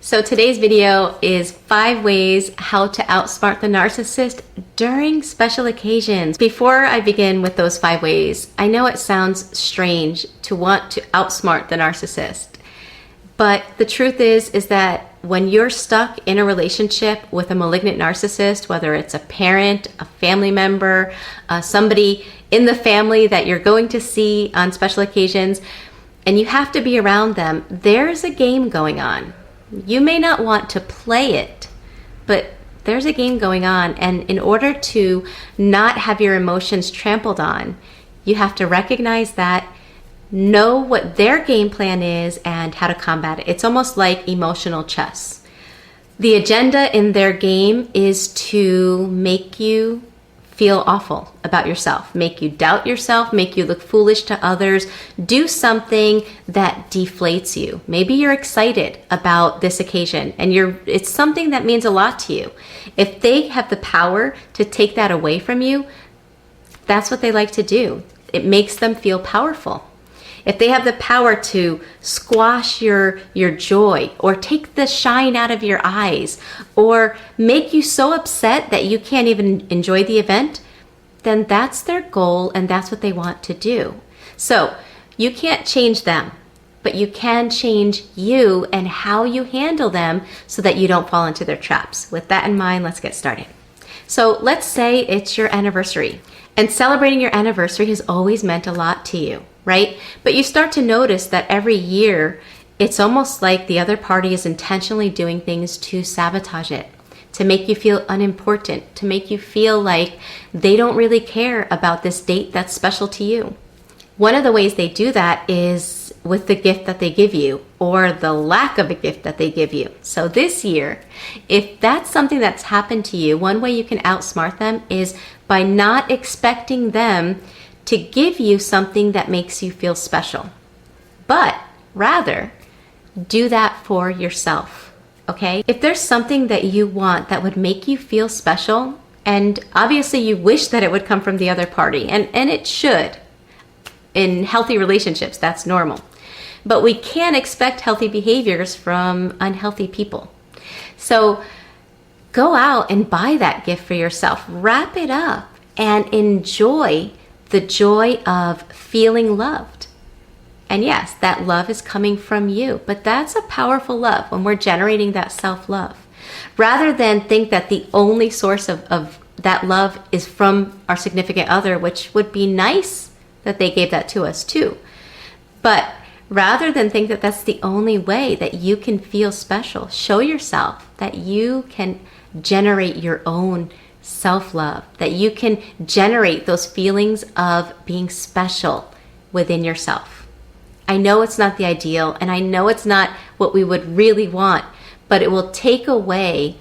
So today's video is 5 ways how to outsmart the narcissist during special occasions. Before I begin with those 5 ways, I know it sounds strange to want to outsmart the narcissist, but the truth is that when you're stuck in a relationship with a malignant narcissist, whether it's a parent, a family member, somebody in the family that you're going to see on special occasions, and you have to be around them, there's a game going on. You may not want to play it, but there's a game going on, and in order to not have your emotions trampled on, you have to recognize that, know what their game plan is, and how to combat it. It's almost like emotional chess. The agenda in their game is to make you feel awful about yourself, make you doubt yourself, make you look foolish to others, do something that deflates you. Maybe you're excited about this occasion and it's something that means a lot to you. If they have the power to take that away from you, that's what they like to do. It makes them feel powerful. If they have the power to squash your joy or take the shine out of your eyes or make you so upset that you can't even enjoy the event, then that's their goal and that's what they want to do. So you can't change them, but you can change you and how you handle them so that you don't fall into their traps. With that in mind, let's get started. So let's say it's your anniversary, and celebrating your anniversary has always meant a lot to you, right? But you start to notice that every year, it's almost like the other party is intentionally doing things to sabotage it, to make you feel unimportant, to make you feel like they don't really care about this date that's special to you. One of the ways they do that is with the gift that they give you or the lack of a gift that they give you. So this year, if that's something that's happened to you, one way you can outsmart them is by not expecting them to give you something that makes you feel special, but rather do that for yourself, okay? If there's something that you want that would make you feel special, and obviously you wish that it would come from the other party, and it should. In healthy relationships, that's normal. But we can't expect healthy behaviors from unhealthy people. So go out and buy that gift for yourself. Wrap it up and enjoy the joy of feeling loved. And yes, that love is coming from you, but that's a powerful love when we're generating that self-love. Rather than think that the only source of that love is from our significant other, which would be nice that they gave that to us too. But rather than think that that's the only way that you can feel special, show yourself that you can generate your own self-love, that you can generate those feelings of being special within yourself. I know it's not the ideal, and I know it's not what we would really want, but it will take away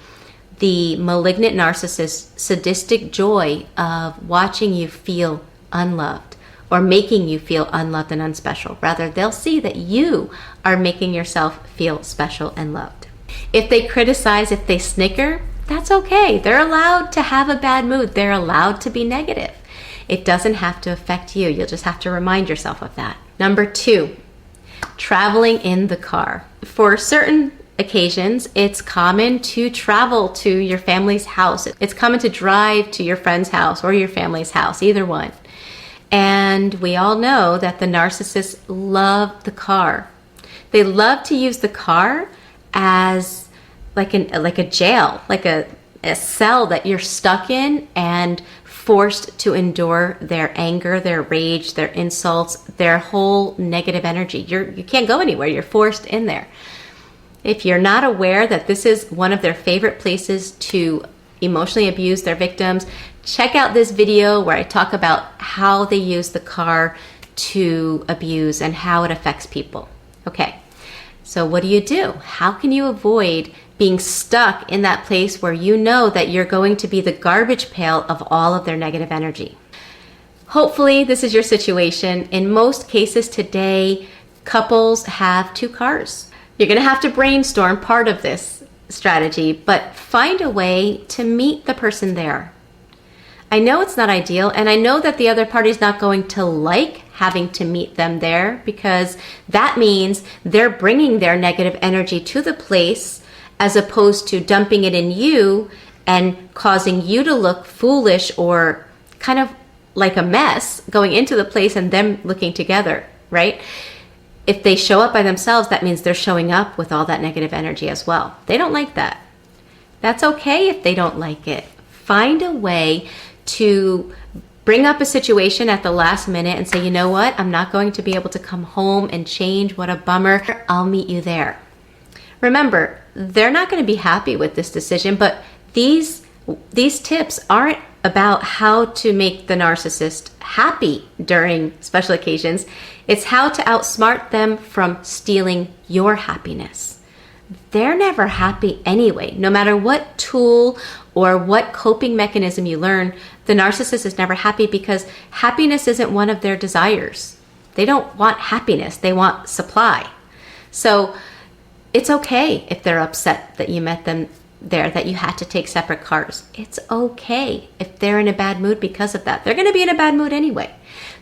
the malignant narcissist's sadistic joy of watching you feel unloved or making you feel unloved and unspecial. Rather, they'll see that you are making yourself feel special and loved. If they criticize, if they snicker, that's okay. They're allowed to have a bad mood. They're allowed to be negative. It doesn't have to affect you. You'll just have to remind yourself of that. Number 2, traveling in the car. For certain occasions, it's common to travel to your family's house. It's common to drive to your friend's house or your family's house, either one. And we all know that the narcissists love the car. They love to use the car as like a jail, like a cell that you're stuck in and forced to endure their anger, their rage, their insults, their whole negative energy. You can't go anywhere. You're forced in there. If you're not aware that this is one of their favorite places to emotionally abuse their victims, check out this video where I talk about how they use the car to abuse and how it affects people. Okay, so what do? How can you avoid being stuck in that place where you know that you're going to be the garbage pail of all of their negative energy? Hopefully this is your situation. In most cases today, couples have 2 cars. You're going to have to brainstorm part of this strategy, but find a way to meet the person there. I know it's not ideal, and I know that the other party's not going to like having to meet them there, because that means they're bringing their negative energy to the place as opposed to dumping it in you and causing you to look foolish or kind of like a mess going into the place and them looking together, right? If they show up by themselves, that means they're showing up with all that negative energy as well. They don't like that. That's okay if they don't like it. Find a way to bring up a situation at the last minute and say, you know what? I'm not going to be able to come home and change. What a bummer. I'll meet you there. Remember, they're not going to be happy with this decision, but these tips aren't about how to make the narcissist happy during special occasions. It's how to outsmart them from stealing your happiness. They're never happy anyway. No matter what tool or what coping mechanism you learn, the narcissist is never happy because happiness isn't one of their desires. They don't want happiness. They want supply. So it's okay if they're upset that you met them there, that you had to take separate cars. It's okay if they're in a bad mood because of that. They're going to be in a bad mood anyway.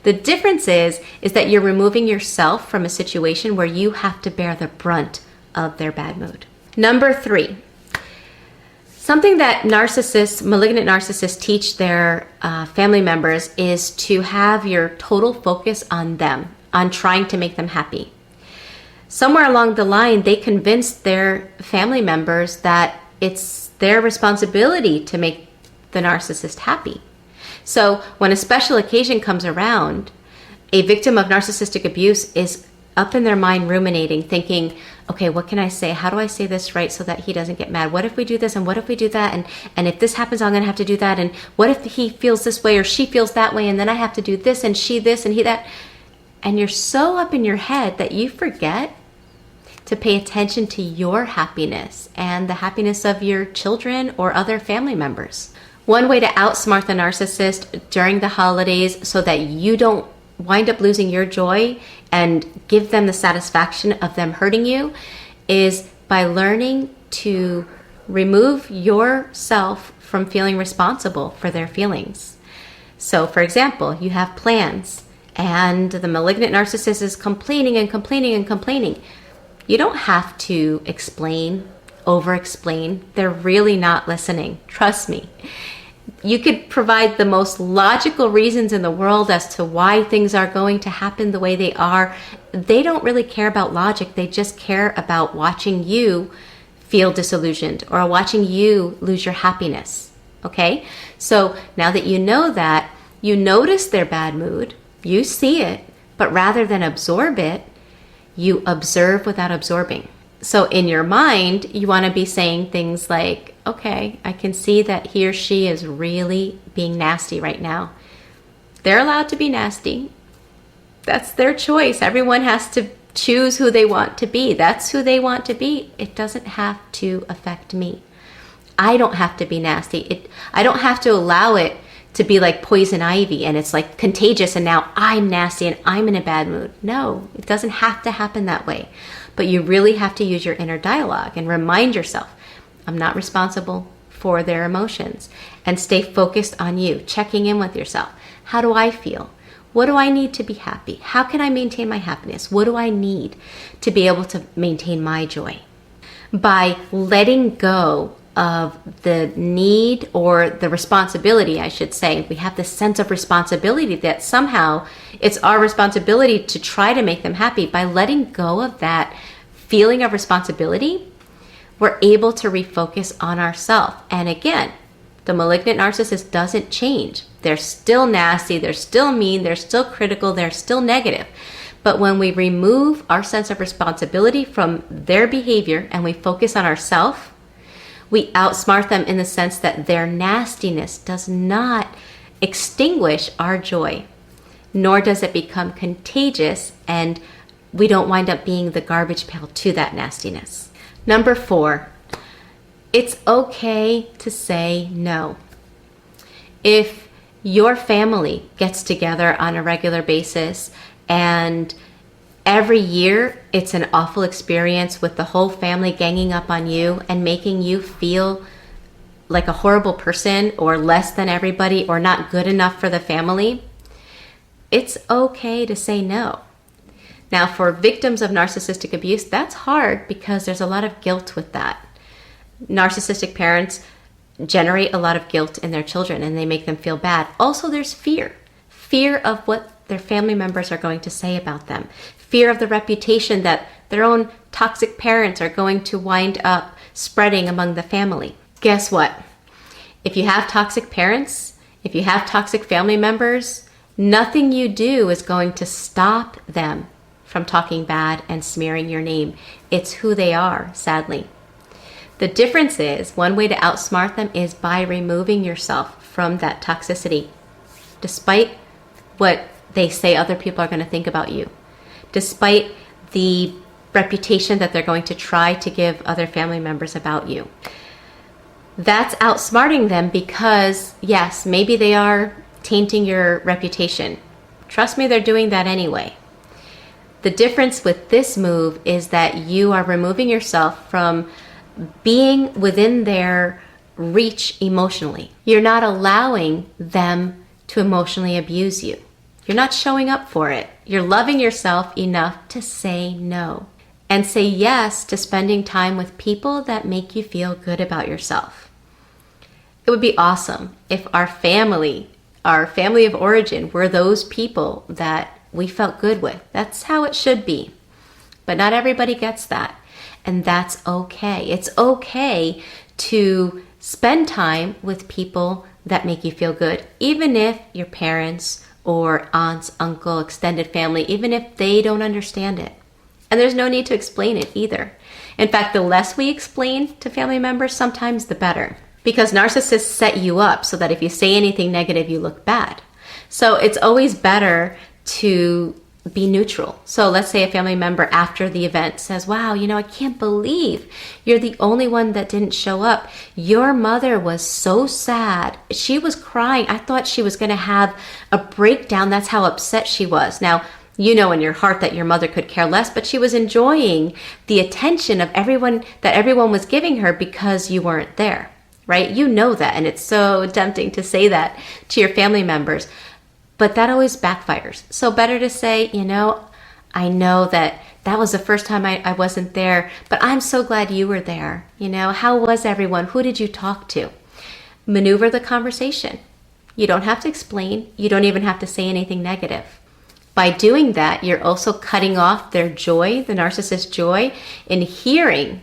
The difference is that you're removing yourself from a situation where you have to bear the brunt of their bad mood. Number 3, something that malignant narcissists teach their family members is to have your total focus on them, on trying to make them happy. Somewhere along the line, they convinced their family members that it's their responsibility to make the narcissist happy. So when a special occasion comes around, a victim of narcissistic abuse is up in their mind ruminating, thinking, okay, what can I say? How do I say this right so that he doesn't get mad? What if we do this and what if we do that? And if this happens, I'm going to have to do that. And what if he feels this way or she feels that way? And then I have to do this and she this and he that. And you're so up in your head that you forget to pay attention to your happiness and the happiness of your children or other family members. One way to outsmart the narcissist during the holidays so that you don't wind up losing your joy and give them the satisfaction of them hurting you is by learning to remove yourself from feeling responsible for their feelings. So, for example, you have plans and the malignant narcissist is complaining and complaining and complaining. You don't have to explain, over-explain. They're really not listening. Trust me. You could provide the most logical reasons in the world as to why things are going to happen the way they are. They don't really care about logic. They just care about watching you feel disillusioned or watching you lose your happiness. Okay? So now that you know that, you notice their bad mood, you see it, but rather than absorb it, you observe without absorbing. So in your mind, you want to be saying things like, okay, I can see that he or she is really being nasty right now. They're allowed to be nasty. That's their choice. Everyone has to choose who they want to be. That's who they want to be. It doesn't have to affect me. I don't have to be nasty. I don't have to allow it to be like poison ivy and it's like contagious and now I'm nasty and I'm in a bad mood. No, it doesn't have to happen that way. But you really have to use your inner dialogue and remind yourself, I'm not responsible for their emotions, and stay focused on you, checking in with yourself. How do I feel? What do I need to be happy? How can I maintain my happiness? What do I need to be able to maintain my joy? By letting go of the need or the responsibility, I should say, we have this sense of responsibility that somehow it's our responsibility to try to make them happy. By letting go of that feeling of responsibility, we're able to refocus on ourselves. And again, the malignant narcissist doesn't change. They're still nasty, they're still mean, they're still critical, they're still negative. But when we remove our sense of responsibility from their behavior and we focus on ourselves, we outsmart them in the sense that their nastiness does not extinguish our joy, nor does it become contagious, and we don't wind up being the garbage pail to that nastiness. Number 4, it's okay to say no. If your family gets together on a regular basis and every year it's an awful experience with the whole family ganging up on you and making you feel like a horrible person or less than everybody or not good enough for the family, it's okay to say no. Now, for victims of narcissistic abuse, that's hard because there's a lot of guilt with that. Narcissistic parents generate a lot of guilt in their children and they make them feel bad. Also, there's fear. Fear of what their family members are going to say about them. Fear of the reputation that their own toxic parents are going to wind up spreading among the family. Guess what? If you have toxic parents, if you have toxic family members, nothing you do is going to stop them from talking bad and smearing your name. It's who they are, sadly. The difference is, one way to outsmart them is by removing yourself from that toxicity, despite what they say other people are going to think about you, despite the reputation that they're going to try to give other family members about you. That's outsmarting them because, yes, maybe they are tainting your reputation. Trust me, they're doing that anyway. The difference with this move is that you are removing yourself from being within their reach emotionally. You're not allowing them to emotionally abuse you. You're not showing up for it. You're loving yourself enough to say no and say yes to spending time with people that make you feel good about yourself. It would be awesome if our family of origin, were those people that we felt good with. That's how it should be. But not everybody gets that. And that's okay. It's okay to spend time with people that make you feel good, even if your parents or aunts, uncle, extended family, even if they don't understand it. And there's no need to explain it either. In fact, the less we explain to family members, sometimes the better. Because narcissists set you up so that if you say anything negative, you look bad. So it's always better to be neutral. So let's say a family member after the event says, wow, I can't believe you're the only one that didn't show up. Your mother was so sad. She was crying. I thought she was going to have a breakdown. That's how upset she was. Now, you know in your heart that your mother could care less, but she was enjoying the attention of everyone was giving her because you weren't there, right? You know that, and it's so tempting to say that to your family members. But that always backfires. So better to say, I know that was the first time I wasn't there, but I'm so glad you were there. How was everyone? Who did you talk to? Maneuver the conversation. You don't have to explain. You don't even have to say anything negative. By doing that, you're also cutting off their joy, the narcissist's joy, in hearing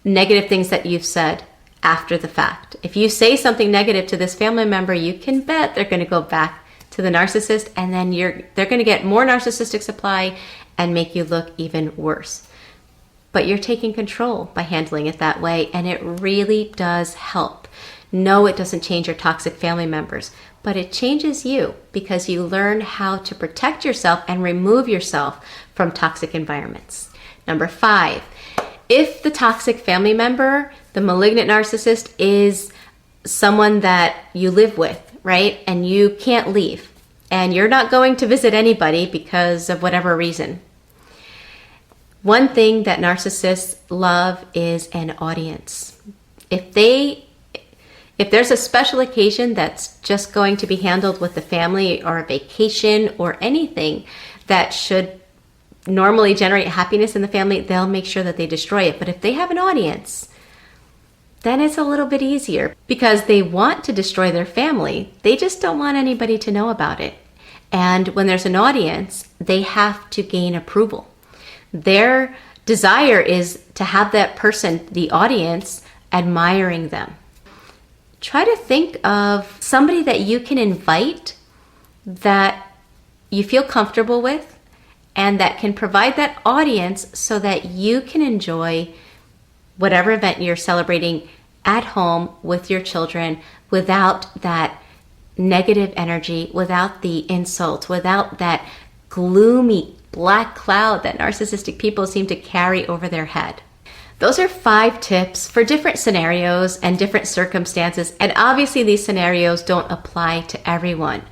negative things that you've said after the fact. If you say something negative to this family member, you can bet they're going to go back to the narcissist, and then they're going to get more narcissistic supply and make you look even worse. But you're taking control by handling it that way, and it really does help. No, it doesn't change your toxic family members, but it changes you because you learn how to protect yourself and remove yourself from toxic environments. Number 5, if the toxic family member, the malignant narcissist, is someone that you live with, right? And you can't leave. And you're not going to visit anybody because of whatever reason. One thing that narcissists love is an audience. If there's a special occasion that's just going to be handled with the family, or a vacation, or anything that should normally generate happiness in the family, they'll make sure that they destroy it. But if they have an audience, then it's a little bit easier because they want to destroy their family. They just don't want anybody to know about it. And when there's an audience, they have to gain approval. Their desire is to have that person, the audience, admiring them. Try to think of somebody that you can invite that you feel comfortable with and that can provide that audience so that you can enjoy whatever event you're celebrating at home with your children without that negative energy, without the insults, without that gloomy black cloud that narcissistic people seem to carry over their head. Those are 5 tips for different scenarios and different circumstances. And obviously these scenarios don't apply to everyone.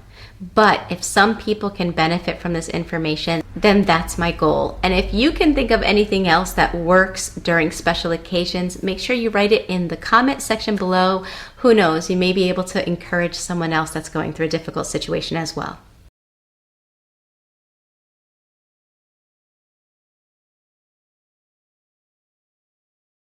But if some people can benefit from this information, then that's my goal. And if you can think of anything else that works during special occasions, make sure you write it in the comment section below. Who knows, you may be able to encourage someone else that's going through a difficult situation as well.